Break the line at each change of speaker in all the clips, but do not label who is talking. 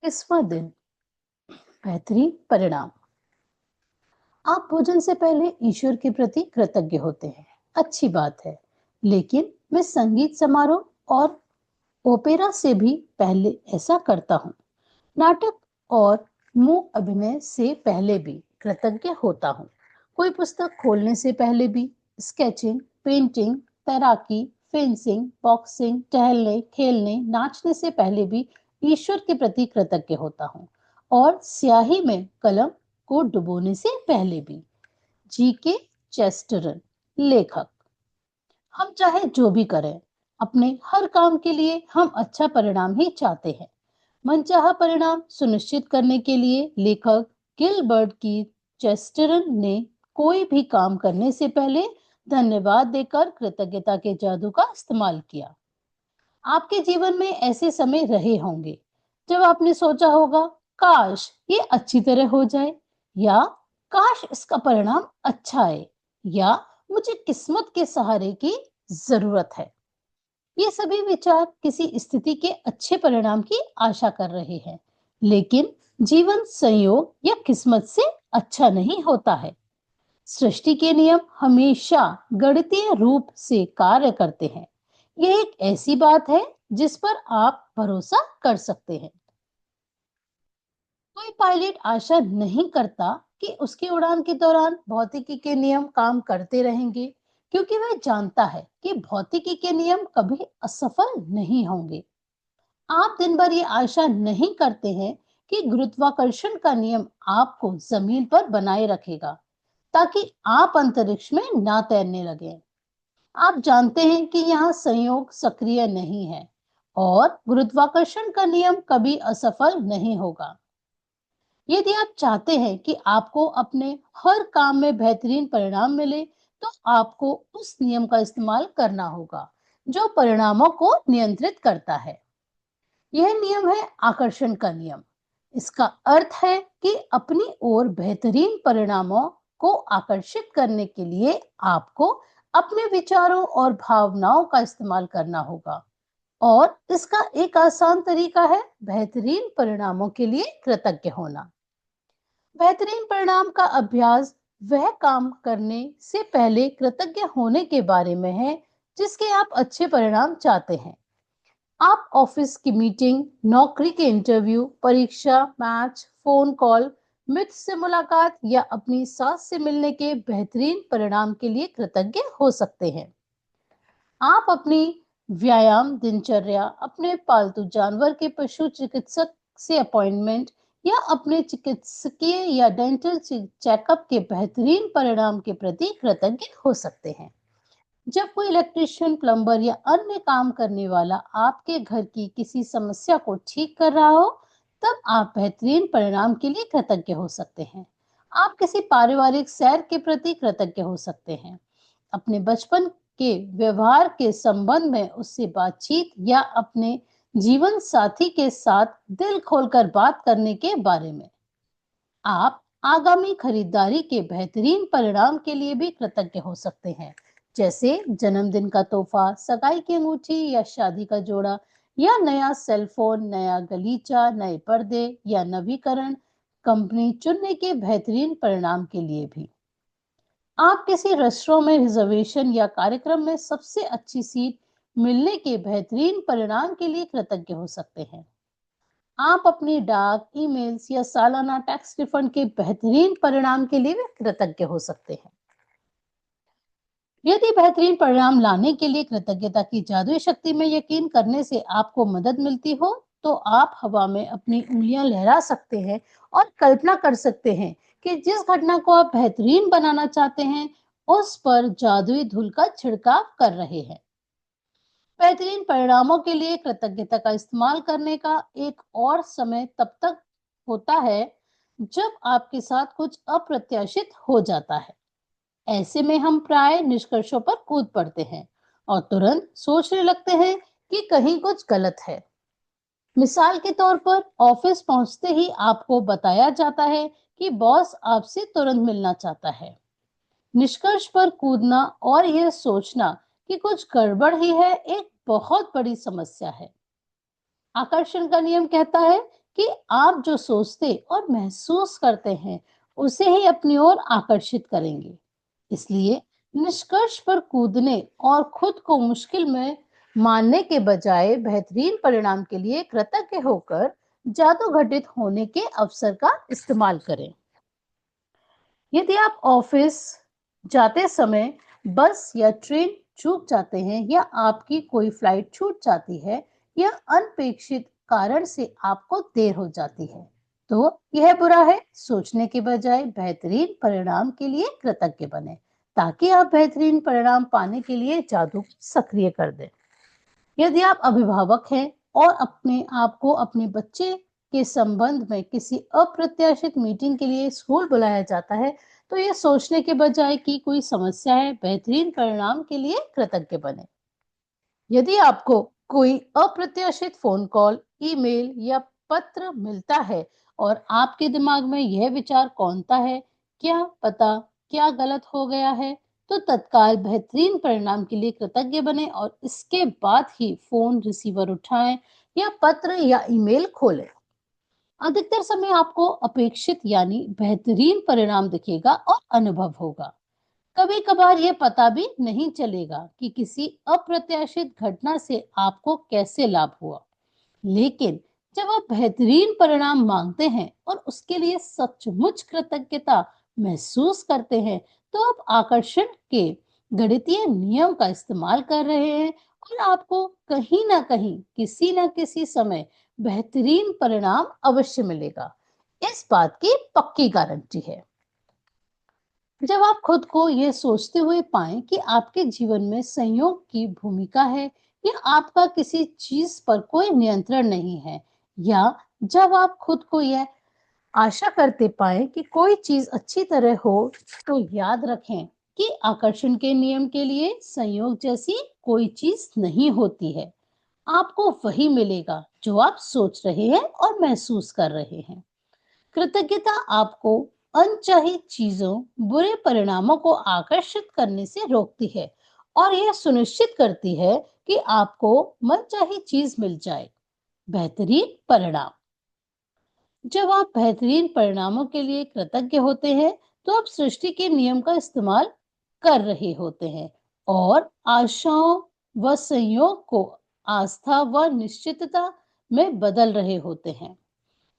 21वां दिन। बेहतरीन परिणाम। आप भोजन से पहले ईश्वर के प्रति कृतज्ञ होते हैं। अच्छी बात है, लेकिन मैं संगीत समारोह और ओपेरा से भी पहले ऐसा करता हूँ। नाटक और मूक अभिनय से पहले भी कृतज्ञ होता हूँ। कोई पुस्तक खोलने से पहले भी, स्केचिंग, पेंटिंग, तैराकी, फेंसिंग, बॉक्सिंग, टहलने, खेलने, नाचने से पहले भी ईश्वर के प्रति कृतज्ञ होता हूँ। और स्याही में कलम को डुबोने से पहले भी। जी के चेस्टरन, लेखक। हम चाहे जो भी करें, अपने हर काम के लिए हम अच्छा परिणाम ही चाहते हैं। मनचाहा परिणाम सुनिश्चित करने के लिए लेखक गिलबर्ट की चेस्टरन ने कोई भी काम करने से पहले धन्यवाद देकर कृतज्ञता के जादू का इस्तेमाल किया। आपके जीवन में ऐसे समय रहे होंगे जब आपने सोचा होगा, काश ये अच्छी तरह हो जाए, या काश इसका परिणाम अच्छा है, या मुझे किस्मत के सहारे की जरूरत है। ये सभी विचार किसी स्थिति के अच्छे परिणाम की आशा कर रहे हैं, लेकिन जीवन संयोग या किस्मत से अच्छा नहीं होता है। सृष्टि के नियम हमेशा गणितीय रूप से कार्य करते हैं। यह एक ऐसी बात है जिस पर आप भरोसा कर सकते हैं। कोई पायलट आशा नहीं करता कि उसकी उड़ान के दौरान भौतिकी के नियम काम करते रहेंगे, क्योंकि वह जानता है कि भौतिकी के नियम कभी असफल नहीं होंगे। आप दिन भर ये आशा नहीं करते हैं कि गुरुत्वाकर्षण का नियम आपको जमीन पर बनाए रखेगा, ताकि आप अंतरिक्ष में ना तैरने लगे। आप जानते हैं कि यहाँ संयोग सक्रिय नहीं है और गुरुत्वाकर्षण का नियम कभी असफल नहीं होगा। यदि आप चाहते हैं कि आपको अपने हर काम में बेहतरीन परिणाम मिले, तो आपको उस नियम का इस्तेमाल करना होगा जो परिणामों को नियंत्रित करता है। यह नियम है आकर्षण का नियम। इसका अर्थ है कि अपनी ओर बेहतरीन परिणामों को आकर्षित करने के लिए आपको अपने विचारों और भावनाओं का इस्तेमाल करना होगा। और इसका एक आसान तरीका है बेहतरीन परिणामों के लिए कृतज्ञ होना। बेहतरीन परिणाम का अभ्यास वह काम करने से पहले कृतज्ञ होने के बारे में है जिसके आप अच्छे परिणाम चाहते हैं। आप ऑफिस की मीटिंग, नौकरी के इंटरव्यू, परीक्षा, मैच, फोन कॉल, मित्र से मुलाकात या अपनी सास से मिलने के बेहतरीन परिणाम के लिए कृतज्ञ हो सकते हैं। आप अपनी व्यायाम दिनचर्या, अपने पालतू जानवर के पशु चिकित्सक से अपॉइंटमेंट, या अपने चिकित्सकीय या डेंटल चेकअप के बेहतरीन परिणाम के प्रति कृतज्ञ हो सकते हैं। जब कोई इलेक्ट्रिशियन, प्लम्बर या अन्य काम करने वाला आपके घर की किसी समस्या को ठीक कर रहा हो, तब आप बेहतरीन परिणाम के लिए कृतज्ञ हो सकते हैं। आप किसी पारिवारिक सैर के प्रति कृतज्ञ हो सकते हैं, अपने बचपन के व्यवहार के संबंध में उससे बातचीत, या अपने जीवन साथी के साथ दिल खोलकर बात करने के बारे में। आप आगामी खरीदारी के बेहतरीन परिणाम के लिए भी कृतज्ञ हो सकते हैं, जैसे जन्मदिन का तोहफा, सगाई की अंगूठी या शादी का जोड़ा, या नया सेल फोन, नया गलीचा, नए पर्दे या नवीकरण कंपनी चुनने के बेहतरीन परिणाम के लिए भी। आप किसी रेस्टोरेंट में रिजर्वेशन या कार्यक्रम में सबसे अच्छी सीट मिलने के बेहतरीन परिणाम के लिए कृतज्ञ हो सकते हैं। आप अपनी डाक, ईमेल्स या सालाना टैक्स रिफंड के बेहतरीन परिणाम के लिए भी कृतज्ञ हो सकते हैं। यदि बेहतरीन परिणाम लाने के लिए कृतज्ञता की जादुई शक्ति में यकीन करने से आपको मदद मिलती हो, तो आप हवा में अपनी उंगलियां लहरा सकते हैं और कल्पना कर सकते हैं कि जिस घटना को आप बेहतरीन बनाना चाहते हैं, उस पर जादुई धूल का छिड़काव कर रहे हैं। बेहतरीन परिणामों के लिए कृतज्ञता का इस्तेमाल करने का एक और समय तब तक होता है जब आपके साथ कुछ अप्रत्याशित हो जाता है। ऐसे में हम प्राय निष्कर्षों पर कूद पड़ते हैं और तुरंत सोचने लगते हैं कि कहीं कुछ गलत है। मिसाल के तौर पर, ऑफिस पहुंचते ही आपको बताया जाता है कि बॉस आपसे तुरंत मिलना चाहता है। निष्कर्ष पर कूदना और यह सोचना कि कुछ गड़बड़ ही है, एक बहुत बड़ी समस्या है। आकर्षण का नियम कहता है कि आप जो सोचते और महसूस करते हैं, उसे ही अपनी ओर आकर्षित करेंगे। इसलिए निष्कर्ष पर कूदने और खुद को मुश्किल में मानने के बजाय बेहतरीन परिणाम के लिए कृतज्ञ होकर जादू घटित होने के अवसर का इस्तेमाल करें। यदि आप ऑफिस जाते समय बस या ट्रेन चूक जाते हैं या आपकी कोई फ्लाइट छूट जाती है या अनपेक्षित कारण से आपको देर हो जाती है, तो यह बुरा है। सोचने के बजाय बेहतरीन परिणाम के लिए कृतज्ञ बने, ताकि आप बेहतरीन परिणाम पाने के लिए जादू को सक्रिय कर दें। यदि आप अभिभावक हैं और अपने आप को अपने बच्चे के संबंध में किसी अप्रत्याशित मीटिंग के लिए स्कूल बुलाया जाता है, तो ये सोचने के बजाय कि कोई समस्या है, बेहतरीन परिणाम के लिए कृतज्ञ बने। यदि आपको कोई अप्रत्याशित फोन कॉल, ईमेल या पत्र मिलता है और आपके दिमाग में यह विचार कौंता है, क्या पता क्या गलत हो गया है, तो तत्काल बेहतरीन परिणाम के लिए कृतज्ञ बने और इसके बाद ही फोन रिसीवर उठाएं या पत्र या ईमेल खोलें। अधिकतर समय आपको अपेक्षित यानी बेहतरीन परिणाम दिखेगा और अनुभव होगा। कभी कभार ये पता भी नहीं चलेगा कि किसी अप्रत्याशित घटना से आपको कैसे लाभ हुआ, लेकिन जब आप बेहतरीन परिणाम मांगते हैं और उसके लिए सचमुच कृतज्ञता महसूस करते हैं, तो आप आकर्षण के गणितीय नियम का इस्तेमाल कर रहे हैं और आपको कहीं ना कहीं किसी ना किसी समय बेहतरीन परिणाम अवश्य मिलेगा। इस बात की पक्की गारंटी है। जब आप खुद को यह सोचते हुए पाएं कि आपके जीवन में संयोग की भूमिका है या आपका किसी चीज पर कोई नियंत्रण नहीं है, या जब आप खुद को यह आशा करते पाएं कि कोई चीज अच्छी तरह हो, तो याद रखें कि आकर्षण के नियम के लिए संयोग जैसी कोई चीज नहीं होती है। आपको वही मिलेगा जो आप सोच रहे हैं और महसूस कर रहे हैं। कृतज्ञता आपको अनचाही चीजों, बुरे परिणामों को आकर्षित करने से रोकती है और यह सुनिश्चित करती है कि आपको मनचाही चीज मिल जाए, बेहतरीन परिणाम। जब आप बेहतरीन परिणामों के लिए कृतज्ञ होते हैं, तो आप सृष्टि के नियम का इस्तेमाल कर रहे होते हैं और आशाओं व संयोग को आस्था व निश्चितता में बदल रहे होते हैं।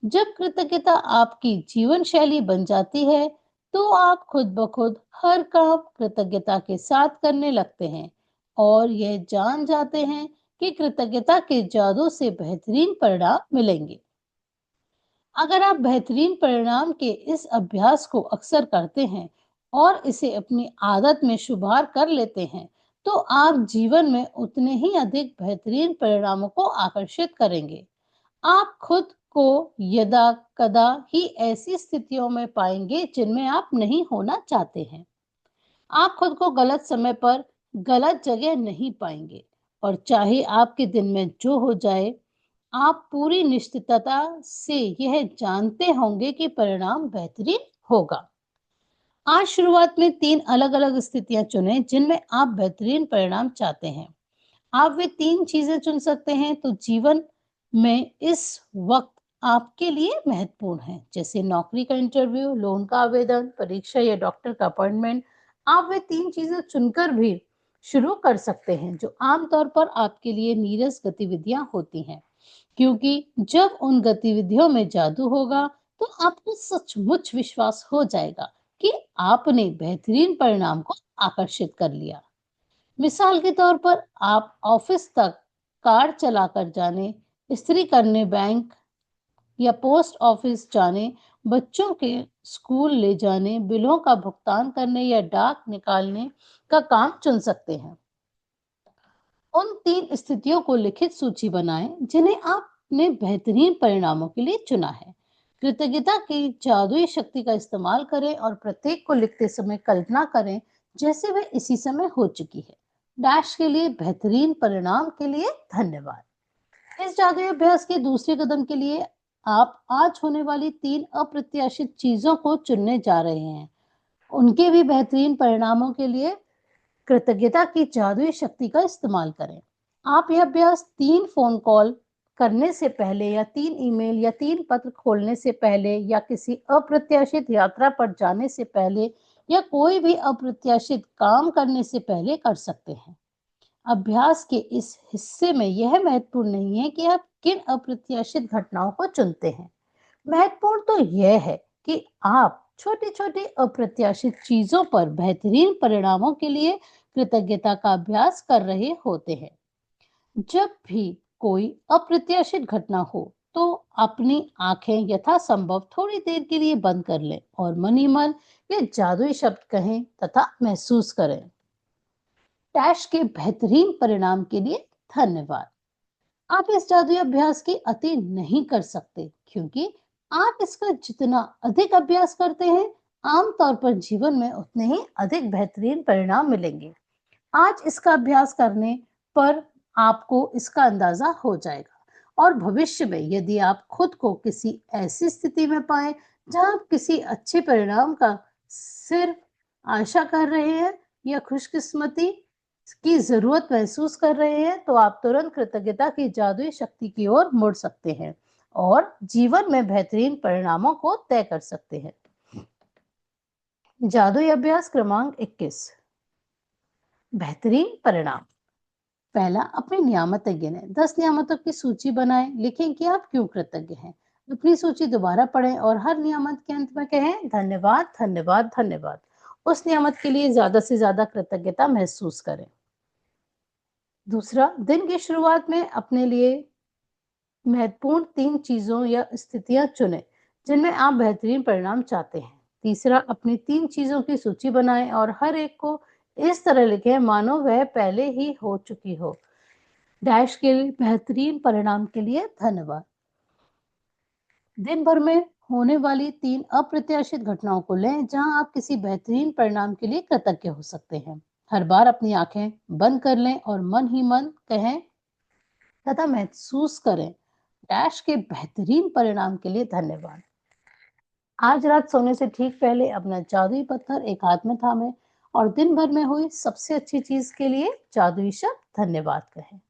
जब कृतज्ञता आपकी जीवन शैली बन जाती है, तो आप खुद ब खुद हर काम कृतज्ञता के साथ करने लगते हैं और यह जान जाते हैं कि कृतज्ञता के जादू से बेहतरीन परिणाम मिलेंगे। अगर आप बेहतरीन परिणाम के इस अभ्यास को अक्सर करते हैं और इसे अपनी आदत में शुमार कर लेते हैं, तो आप जीवन में उतने ही अधिक बेहतरीन परिणामों को आकर्षित करेंगे। आप खुद को यदा कदा ही ऐसी स्थितियों में पाएंगे जिनमें आप नहीं होना चाहते हैं। आप खुद को गलत समय पर गलत जगह नहीं पाएंगे और चाहे आपके दिन में जो हो जाए, आप पूरी निश्चितता से यह जानते होंगे कि परिणाम बेहतरीन होगा। आज शुरुआत में 3 अलग-अलग स्थितियां चुनें जिनमें आप बेहतरीन परिणाम चाहते हैं। आप वे 3 चीजें चुन सकते हैं तो जीवन में इस वक्त आपके लिए महत्वपूर्ण है, जैसे नौकरी का इंटरव्यू, लोन का आवेदन, परीक्षा या डॉक्टर का अपॉइंटमेंट। आप वे 3 चीजें चुनकर भी शुरू कर सकते हैं जो आमतौर पर आपके लिए नीरस गतिविधियां होती हैं, क्योंकि जब उन गतिविधियों में जादू होगा, तो आपको सचमुच विश्वास हो जाएगा कि आपने बेहतरीन परिणाम को आकर्षित कर लिया। मिसाल के तौर पर आप ऑफिस तक कार चलाकर जाने, इस्त्री करने, बैंक या पोस्ट ऑफिस जाने, बच्चों के स्कूल ले जाने, बिलों का भुगतान करने या डाक निकालने का काम चुन सकते हैं। उन 3 स्थितियों को लिखित सूची बनाएं जिन्हें आपने बेहतरीन परिणामों के लिए चुना है। कृतज्ञता की जादुई शक्ति का इस्तेमाल करें और प्रत्येक को लिखते समय कल्पना करें जैसे वह इसी समय हो चुकी है। डैश के लिए बेहतरीन परिणाम के लिए धन्यवाद। इस जादुई अभ्यास के दूसरे कदम के लिए आप आज होने वाली 3 अप्रत्याशित चीजों को चुनने जा रहे हैं। उनके भी बेहतरीन परिणामों के लिए कृतज्ञता की जादुई शक्ति का इस्तेमाल करें। आप यह अभ्यास 3 फोन कॉल करने से पहले या 3 ईमेल या 3 पत्र खोलने से पहले या किसी अप्रत्याशित यात्रा पर जाने से पहले या कोई भी अप्रत्याशित काम करने से पहले कर सकते हैं। अभ्यास के इस हिस्से में यह महत्वपूर्ण नहीं है कि आप किन अप्रत्याशित घटनाओं को चुनते हैं। महत्वपूर्ण तो यह है कि आप छोटी-छोटी अप्रत्याशित चीजों पर बेहतरीन परिणामों के लिए कृतज्ञता का अभ्यास कर रहे होते हैं। जब भी कोई अप्रत्याशित घटना हो, तो अपनी आंखें यथासंभव थोड़ी देर के लिए बंद कर लें और मन ही मन ये जादुई शब्द कहें तथा महसूस करें। टैश के बेहतरीन परिणाम के लिए धन्यवाद। आप इस जादुई अभ्यास की अति नहीं कर सकते, क्योंकि आप इसका जितना अधिक अभ्यास करते हैं, आमतौर पर जीवन में उतने ही अधिक बेहतरीन परिणाम मिलेंगे। आज इसका अभ्यास करने पर आपको इसका अंदाजा हो जाएगा और भविष्य में यदि आप खुद को किसी ऐसी स्थिति में पाए जहां आप किसी अच्छे परिणाम का सिर्फ आशा कर रहे हैं या खुशकिस्मती की जरूरत महसूस कर रहे हैं, तो आप तुरंत कृतज्ञता की जादुई शक्ति की ओर मुड़ सकते हैं और जीवन में बेहतरीन परिणामों को तय कर सकते हैं। जादुई अभ्यास क्रमांक 21, बेहतरीन परिणाम। पहला, अपनी नियामतें गिनें। 10 नियामतों की सूची बनाएं। लिखें कि आप क्यों कृतज्ञ हैं। अपनी सूची दोबारा पढ़ें और हर नियामत के अंत में कहें धन्यवाद, धन्यवाद, धन्यवाद। उस नियामत के लिए ज्यादा से ज्यादा कृतज्ञता महसूस करें। दूसरा, दिन की शुरुआत में अपने लिए महत्वपूर्ण 3 चीजों या स्थितियां चुनें जिनमें आप बेहतरीन परिणाम चाहते हैं। तीसरा, अपनी 3 चीजों की सूची बनाएं और हर एक को इस तरह लिखें मानो वह पहले ही हो चुकी हो। डैश के बेहतरीन परिणाम के लिए धन्यवाद। दिन भर में होने वाली 3 अप्रत्याशित घटनाओं को लें जहां आप किसी बेहतरीन परिणाम के लिए कृतज्ञ हो सकते हैं। हर बार अपनी आंखें बंद कर लें और मन ही मन कहें तथा महसूस करें डैश के बेहतरीन परिणाम के लिए धन्यवाद। आज रात सोने से ठीक पहले अपना जादुई पत्थर एक हाथ में थामें और दिन भर में हुई सबसे अच्छी चीज के लिए जादुई शब्द धन्यवाद कहें।